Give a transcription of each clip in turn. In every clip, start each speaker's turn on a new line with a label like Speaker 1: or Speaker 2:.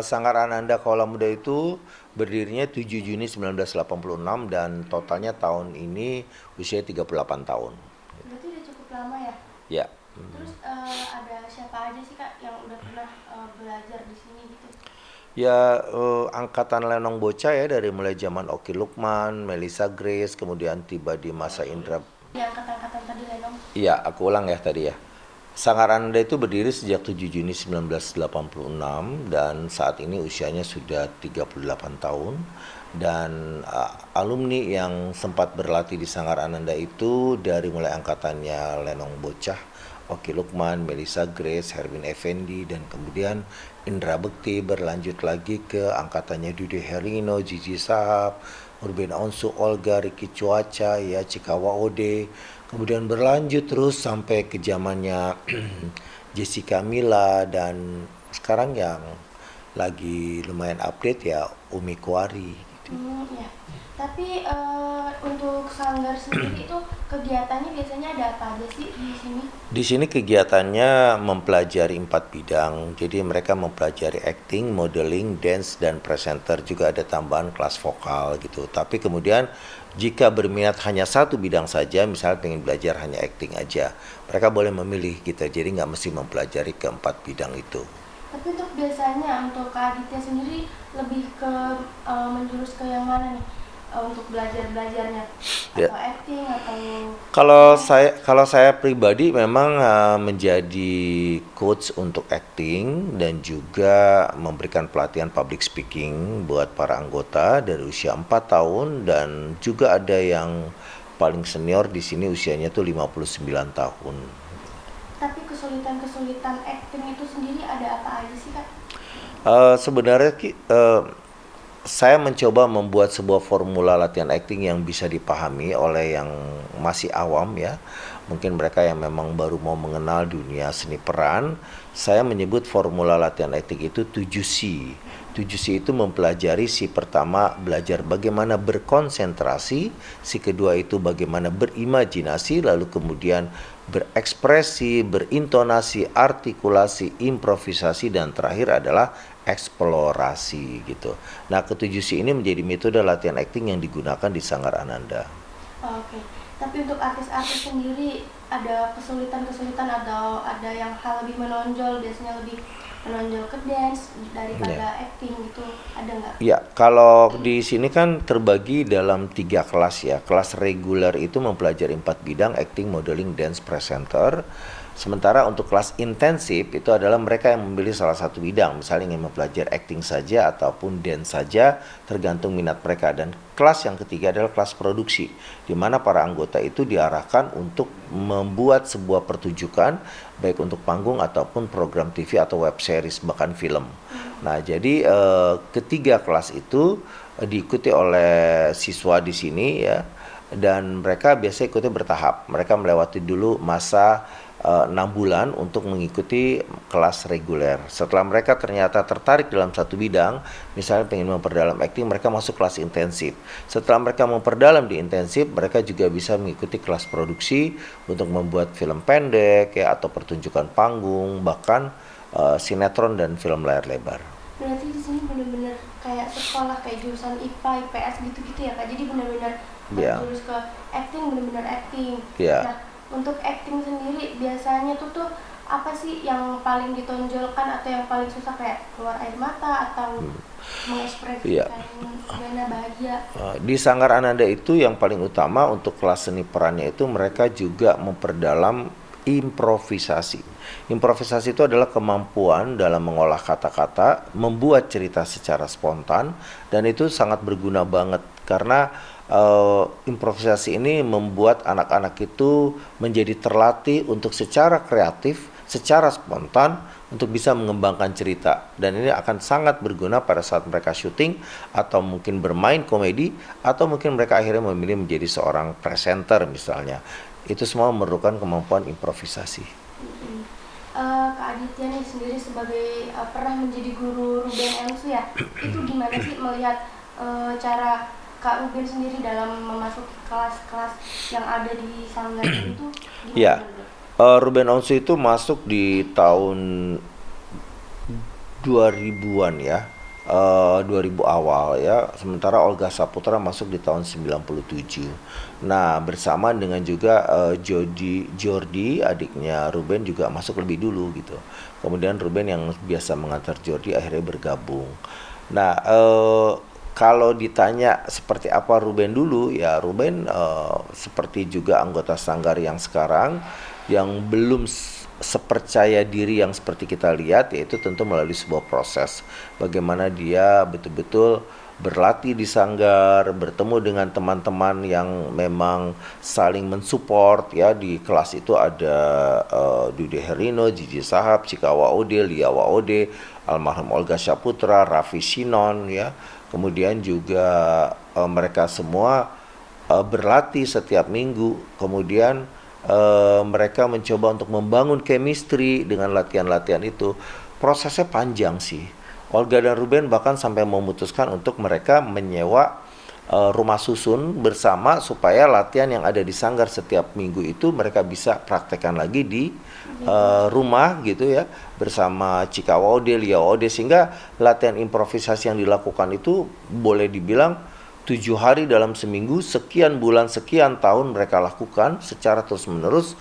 Speaker 1: Sanggar Ananda Kawula Muda itu berdirinya 7 Juni 1986 dan totalnya tahun ini usia 38 tahun.
Speaker 2: Berarti udah cukup lama ya?
Speaker 1: Ya.
Speaker 2: Terus ada siapa aja sih Kak yang udah pernah belajar di sini gitu?
Speaker 1: Ya, angkatan Lenong Bocah ya dari mulai zaman Oki Lukman, Melissa Grace, kemudian tiba di masa Indra.
Speaker 2: Yang angkatan-angkatan tadi Lenong.
Speaker 1: Iya, aku ulang ya tadi ya. Sanggar Ananda itu berdiri sejak 7 Juni 1986 dan saat ini usianya sudah 38 tahun. Dan alumni yang sempat berlatih di Sanggar Ananda itu dari mulai angkatannya Lenong Bocah, Oki Lukman, Melissa Grace, Herwin Effendi, dan kemudian Indra Bekti, berlanjut lagi ke angkatannya Dude Herlino, Gigi Sahab, Ruben Onsu, Olga, Ricky Cuaca, ya Cikawa Ode, kemudian berlanjut terus sampai ke zamannya Jessica Mila, dan sekarang yang lagi lumayan update ya Umi Kuari gitu.
Speaker 2: Ya. Tapi untuk sanggar sendiri itu kegiatannya biasanya ada apa aja sih di sini?
Speaker 1: Di sini kegiatannya mempelajari 4 bidang. Jadi mereka mempelajari acting, modeling, dance, dan presenter. Juga ada tambahan kelas vokal gitu. Tapi kemudian jika berminat hanya satu bidang saja, misalnya pengen belajar hanya acting aja, mereka boleh memilih gitu. Jadi nggak mesti mempelajari keempat bidang itu.
Speaker 2: Tapi untuk biasanya untuk Kak Aditya sendiri lebih ke menjurus ke yang mana nih? Untuk belajarnya
Speaker 1: Ya.
Speaker 2: atau acting atau
Speaker 1: Kalau saya pribadi memang menjadi coach untuk acting dan juga memberikan pelatihan public speaking buat para anggota dari usia 4 tahun, dan juga ada yang paling senior di sini usianya tuh 59 tahun.
Speaker 2: tapi kesulitan-kesulitan acting itu sendiri ada apa aja sih Kak?
Speaker 1: Sebenarnya saya mencoba membuat sebuah formula latihan acting yang bisa dipahami oleh yang masih awam ya. Mungkin mereka yang memang baru mau mengenal dunia seni peran. Saya menyebut formula latihan acting itu 7C. 7C itu mempelajari si pertama belajar bagaimana berkonsentrasi, si kedua itu bagaimana berimajinasi, lalu kemudian berekspresi, berintonasi, artikulasi, improvisasi, dan terakhir adalah eksplorasi gitu. Nah, ke-7C ini menjadi metode latihan acting yang digunakan di Sanggar Ananda.
Speaker 2: Oke. Tapi untuk artis-artis sendiri ada kesulitan-kesulitan atau ada yang hal lebih menonjol, biasanya lebih menonjol ke dance daripada acting gitu, ada nggak?
Speaker 1: Ya, kalau di sini kan terbagi dalam 3 kelas ya. Kelas reguler itu mempelajari 4 bidang, acting, modeling, dance, presenter. Sementara untuk kelas intensif itu adalah mereka yang memilih salah satu bidang, misalnya ingin mempelajari acting saja ataupun dance saja, tergantung minat mereka. Dan kelas yang ketiga adalah kelas produksi, di mana para anggota itu diarahkan untuk membuat sebuah pertunjukan, baik untuk panggung ataupun program TV atau web series, bahkan film. Nah, jadi ketiga kelas itu diikuti oleh siswa di sini ya, dan mereka biasanya ikuti bertahap. Mereka melewati dulu masa 6 bulan untuk mengikuti kelas reguler. Setelah mereka ternyata tertarik dalam satu bidang, misalnya pengen memperdalam acting, mereka masuk kelas intensif. Setelah mereka memperdalam di intensif, mereka juga bisa mengikuti kelas produksi untuk membuat film pendek ya, atau pertunjukan panggung, bahkan sinetron dan film layar lebar.
Speaker 2: Berarti di sini benar-benar kayak sekolah kayak jurusan IPA, IPS gitu-gitu ya Kak. Jadi benar-benar
Speaker 1: Ya,
Speaker 2: terjurus ke acting, benar-benar acting.
Speaker 1: ya.
Speaker 2: Nah, untuk acting sendiri biasanya tuh apa sih yang paling ditonjolkan atau yang paling susah, kayak keluar air mata atau
Speaker 1: Iya.
Speaker 2: mengekspresikan gimana bahagia?
Speaker 1: Di Sanggar Ananda itu yang paling utama untuk kelas seni perannya itu mereka juga memperdalam improvisasi. Improvisasi itu adalah kemampuan dalam mengolah kata-kata, membuat cerita secara spontan, dan itu sangat berguna banget karena improvisasi ini membuat anak-anak itu menjadi terlatih untuk secara kreatif, secara spontan untuk bisa mengembangkan cerita, dan ini akan sangat berguna pada saat mereka syuting atau mungkin bermain komedi atau mungkin mereka akhirnya memilih menjadi seorang presenter misalnya. Itu semua memerlukan kemampuan improvisasi.
Speaker 2: Kak Aditya nih sendiri sebagai pernah menjadi guru Ruben Elsu ya, itu gimana sih melihat cara Kak Ruben sendiri dalam memasuki kelas-kelas yang ada di Sanggar itu
Speaker 1: Ya,
Speaker 2: gimana?
Speaker 1: Ruben Onsu itu masuk di tahun 2000-an ya, 2000 awal ya. Sementara Olga Saputra masuk di tahun 97. Nah, bersamaan dengan juga Jordi adiknya Ruben juga masuk lebih dulu gitu. Kemudian Ruben yang biasa mengantar Jordi akhirnya bergabung. Nah, kalau ditanya seperti apa Ruben dulu, ya Ruben seperti juga anggota sanggar yang sekarang yang belum sepercaya diri yang seperti kita lihat, yaitu tentu melalui sebuah proses bagaimana dia betul-betul berlatih di sanggar, bertemu dengan teman-teman yang memang saling mensupport ya. Di kelas itu ada Dude Herino, Gigi Sahab, Cika Waode, Lia Waode, almarhum Olga Saputra, Raffi Sinon ya. Kemudian juga mereka semua berlatih setiap minggu. Kemudian mereka mencoba untuk membangun chemistry dengan latihan-latihan itu. Prosesnya panjang sih. Olga dan Ruben bahkan sampai memutuskan untuk mereka menyewa rumah susun bersama supaya latihan yang ada di sanggar setiap minggu itu mereka bisa praktekkan lagi di rumah gitu ya, bersama Cika Waode, Lia Waode, sehingga latihan improvisasi yang dilakukan itu boleh dibilang 7 hari dalam seminggu, sekian bulan, sekian tahun mereka lakukan secara terus-menerus.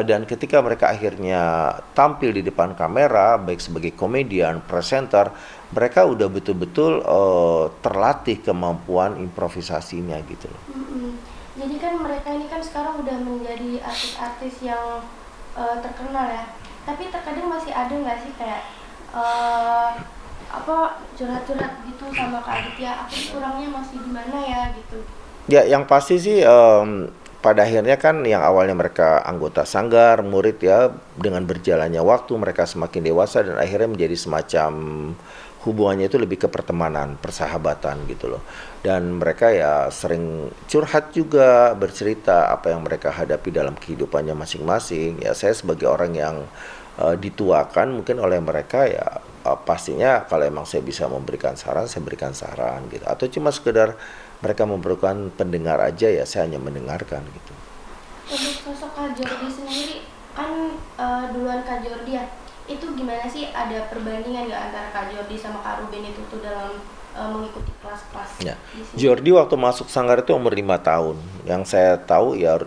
Speaker 1: Dan ketika mereka akhirnya tampil di depan kamera, baik sebagai komedian, presenter, mereka udah betul-betul terlatih kemampuan improvisasinya gitu loh.
Speaker 2: Jadi kan mereka ini kan sekarang udah menjadi artis-artis yang terkenal ya. Tapi terkadang masih ada nggak sih kayak curhat-curhat gitu sama Kak Aditya, aku kurangnya masih di mana ya gitu.
Speaker 1: Ya, yang pasti sih pada akhirnya kan yang awalnya mereka anggota sanggar, murid ya, dengan berjalannya waktu mereka semakin dewasa dan akhirnya menjadi semacam hubungannya itu lebih ke pertemanan, persahabatan gitu loh. Dan mereka ya sering curhat juga, bercerita apa yang mereka hadapi dalam kehidupannya masing-masing. Ya saya sebagai orang yang dituakan mungkin oleh mereka ya, pastinya kalau emang saya bisa memberikan saran, saya berikan saran gitu. Atau cuma sekedar mereka memerlukan pendengar aja, ya saya hanya mendengarkan gitu.
Speaker 2: Untuk sosok Kak Jordi sendiri kan duluan Kak Jordi ya, itu gimana sih, ada perbandingan nggak antara Kak Jordi sama Kak Ruben itu tuh dalam mengikuti kelas-kelas
Speaker 1: Ya.
Speaker 2: di sini?
Speaker 1: Jordi waktu masuk sanggar itu umur 5 tahun. Yang saya tahu ya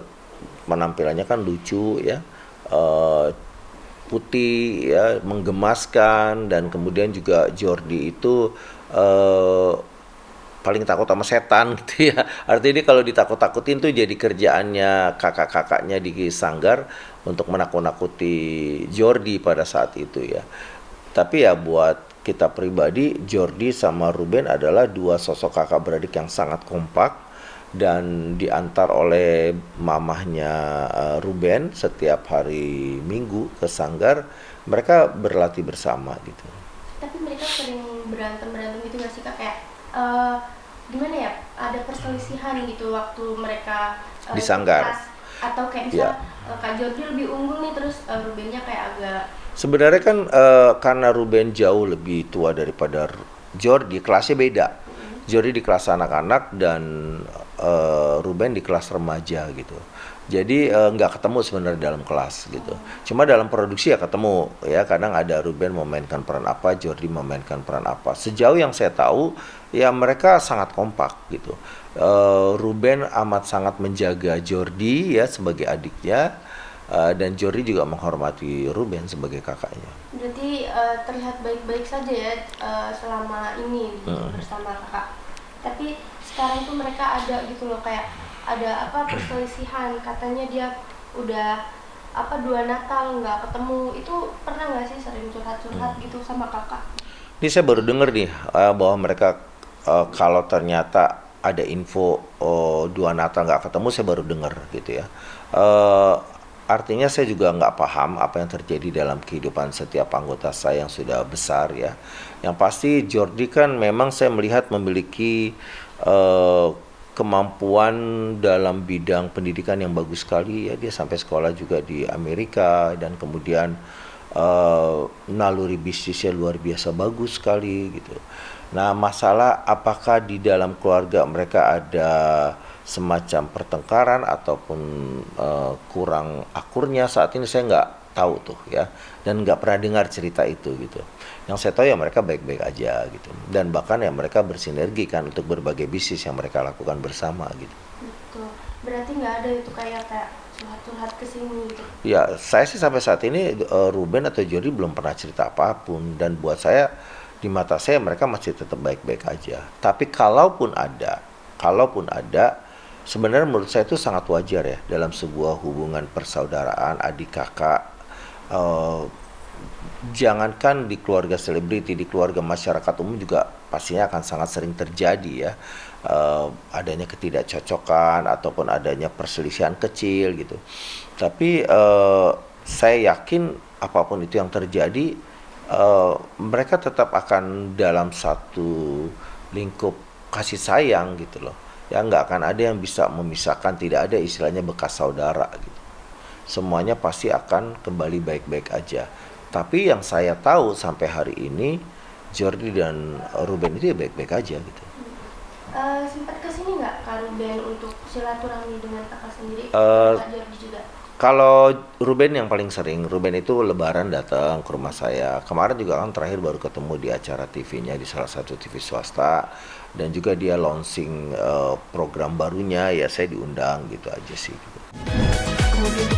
Speaker 1: penampilannya kan lucu ya, putih ya, menggemaskan, dan kemudian juga Jordi itu paling takut sama setan gitu ya. Artinya dia kalau ditakut-takutin tuh jadi kerjaannya kakak-kakaknya di sanggar untuk menakut-nakuti Jordi pada saat itu ya. Tapi ya buat kita pribadi, Jordi sama Ruben adalah dua sosok kakak beradik yang sangat kompak dan diantar oleh mamahnya Ruben setiap hari Minggu ke sanggar. Mereka berlatih bersama gitu.
Speaker 2: Tapi mereka sering berantem gitu nggak sih Kak, kayak gimana ya, ada perselisihan gitu waktu mereka
Speaker 1: Di sanggar.
Speaker 2: kelas, atau kayak
Speaker 1: Ya.
Speaker 2: misalnya Kak Jordi lebih unggul nih, terus Rubennya kayak agak
Speaker 1: Sebenarnya kan karena Ruben jauh lebih tua daripada Jordi, kelasnya beda. Jordi di kelas anak-anak dan Ruben di kelas remaja gitu. Jadi nggak ketemu sebenarnya dalam kelas gitu. Cuma dalam produksi ya ketemu ya. Kadang ada Ruben memainkan peran apa, Jordi memainkan peran apa. Sejauh yang saya tahu ya mereka sangat kompak gitu. Ruben amat sangat menjaga Jordi ya sebagai adiknya. Dan Jordi juga menghormati Ruben sebagai kakaknya.
Speaker 2: berarti terlihat baik-baik saja ya selama ini gitu, bersama kakak. Tapi sekarang tuh mereka ada gitu loh, kayak ada perselisihan, katanya dia udah 2 Natal nggak ketemu. Itu pernah nggak sih sering curhat-curhat gitu sama kakak?
Speaker 1: Ini saya baru dengar nih bahwa mereka kalau ternyata ada info 2 Natal nggak ketemu, saya baru dengar gitu ya. Artinya saya juga nggak paham apa yang terjadi dalam kehidupan setiap anggota saya yang sudah besar ya. Yang pasti Jordi kan memang saya melihat memiliki kemampuan dalam bidang pendidikan yang bagus sekali ya. Dia sampai sekolah juga di Amerika dan kemudian naluri bisnisnya luar biasa bagus sekali gitu. Nah, masalah apakah di dalam keluarga mereka ada semacam pertengkaran ataupun kurang akurnya, saat ini saya tahu tuh ya, dan nggak pernah dengar cerita itu gitu. Yang saya tahu ya mereka baik-baik aja gitu, dan bahkan ya mereka bersinergi kan untuk berbagai bisnis yang mereka lakukan bersama gitu.
Speaker 2: Betul. Berarti nggak ada itu kayak curhat-curhat ke sini gitu.
Speaker 1: Ya saya sih sampai saat ini Ruben atau Jordi belum pernah cerita apapun, dan buat saya di mata saya mereka masih tetap baik-baik aja. Tapi kalaupun ada, sebenarnya menurut saya itu sangat wajar ya dalam sebuah hubungan persaudaraan adik kakak. eh, Jangankan di keluarga selebriti, di keluarga masyarakat umum juga pastinya akan sangat sering terjadi ya. Adanya ketidakcocokan ataupun adanya perselisihan kecil gitu. Tapi saya yakin apapun itu yang terjadi, mereka tetap akan dalam satu lingkup kasih sayang gitu loh. Ya nggak akan ada yang bisa memisahkan, tidak ada istilahnya bekas saudara gitu. Semuanya pasti akan kembali baik-baik aja. Tapi yang saya tahu sampai hari ini Jordi dan Ruben itu ya baik-baik aja gitu.
Speaker 2: Sempat kesini nggak Kak Ruben untuk silaturahmi dengan kakak sendiri,
Speaker 1: Eh,
Speaker 2: Kak Jordi juga?
Speaker 1: Kalau Ruben yang paling sering, Ruben itu lebaran datang ke rumah saya. Kemarin juga kan terakhir baru ketemu di acara TV-nya di salah satu TV swasta, dan juga dia launching program barunya, ya saya diundang gitu aja sih. Gitu.
Speaker 2: Kemudian